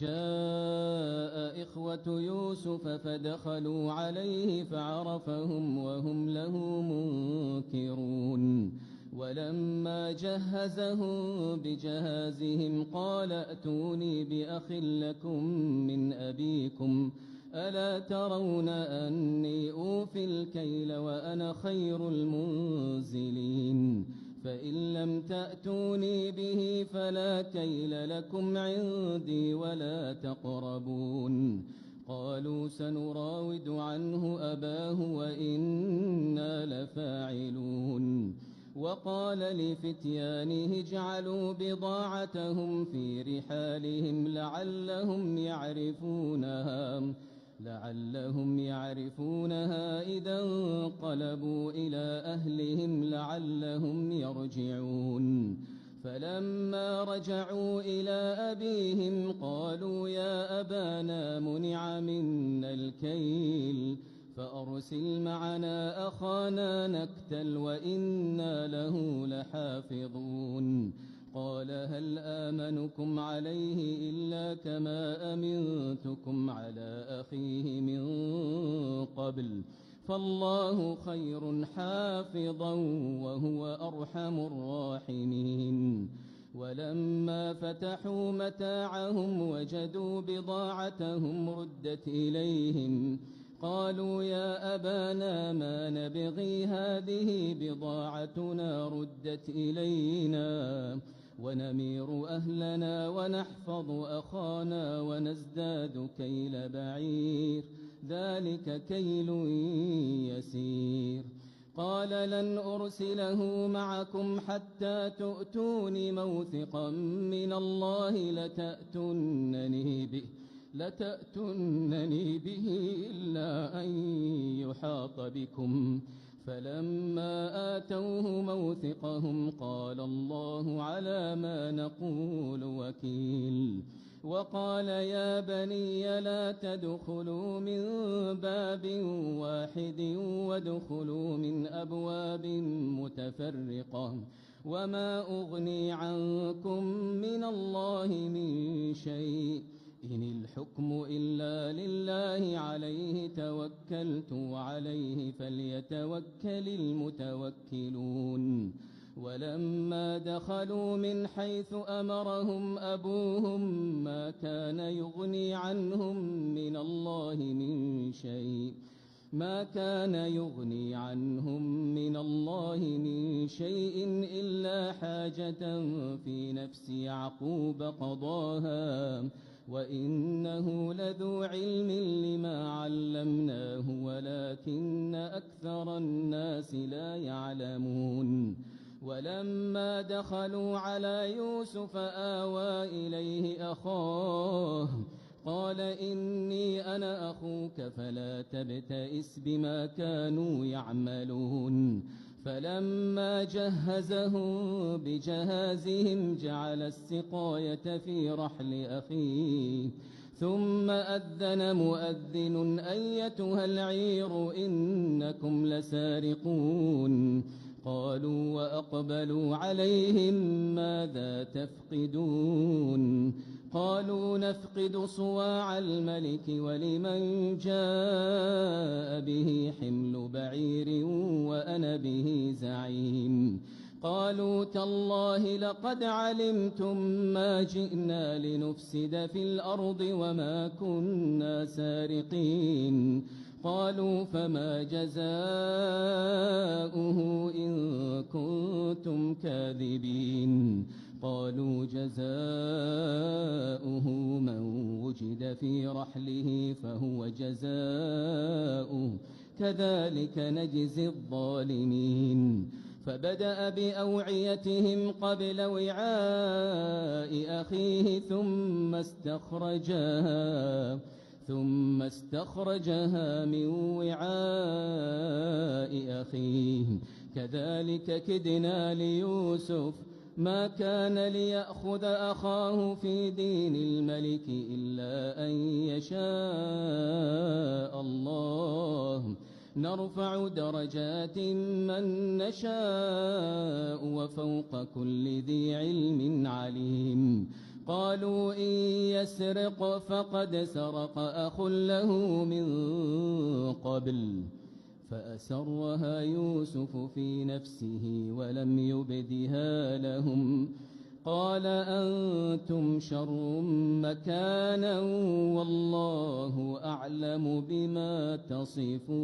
وجاء إخوة يوسف فدخلوا عليه فعرفهم وهم له منكرون ولما جهزهم بجهازهم قال ائتوني بأخ لكم من أبيكم ألا ترون أني أوفي الكيل وأنا خير المنزلين فإن لم تأتوني به فلا كيل لكم عندي ولا تقربون قالوا سنراود عنه أباه وإنا لفاعلون وقال لفتيانه اجعلوا بضاعتهم في رحالهم لعلهم يعرفونها إذا انقلبوا إلى أهلهم لعلهم يرجعون فلما رجعوا إلى أبيهم قالوا يا أبانا منع منا الكيل فأرسل معنا أخانا نكتل وإنا له لحافظون قال هل آمنكم عليه إلا كما أمنتكم على أخيه من قبل فالله خير حافظا وهو أرحم الراحمين ولما فتحوا متاعهم وجدوا بضاعتهم ردت إليهم قالوا يا أبانا ما نبغي هذه بضاعتنا ردت إلينا ونمير أهلنا ونحفظ أخانا ونزداد كيل بعير ذلك كيل يسير قال لن أرسله معكم حتى تؤتون موثقا من الله لتأتونني به إلا أن يحاط بكم فلما آتوه موثقهم قال الله على ما نقول وكيل وقال يا بني لا تدخلوا من باب واحد وادخلوا من أبواب متفرقة وما أغني عنكم من الله من شيء إن الحكم إلا لله عليه توكلت وعليه فليتوكل المتوكلون ولما دخلوا من حيث أمرهم أبوهم ما كان يغني عنهم من الله من شيء إلا حاجة في نفس يعقوب قضاها وإنه لذو علم لما علمناه ولكن أكثر الناس لا يعلمون ولما دخلوا على يوسف آوى إليه أخاه قال إني أنا أخوك فلا تبتئس بما كانوا يعملون فلما جهزهم بجهازهم جعل السقاية في رحل أخيه ثم أذن مؤذن أيتها العير إنكم لسارقون قالوا وأقبلوا عليهم ماذا تفقدون قالوا نفقد صواع الملك ولمن جاء به حمل بعير وأنا به زعيم قالوا تالله لقد علمتم ما جئنا لنفسد في الأرض وما كنا سارقين قالوا فما جزاؤه إن كنتم كاذبين قالوا جزاؤه من وجد في رحله فهو جزاؤه كذلك نجزي الظالمين فبدأ بأوعيتهم قبل وعاء أخيه ثم استخرجها من وعاء أخيه كذلك كدنا ليوسف ما كان ليأخذ أخاه في دين الملك إلا أن يشاء الله نرفع درجات من نشاء وفوق كل ذي علم عليم قالوا إن يسرق فقد سرق أخ له من قبل فأسرها يوسف في نفسه ولم يبدها لهم قال أنتم شر مكانا والله أعلم بما تصفون.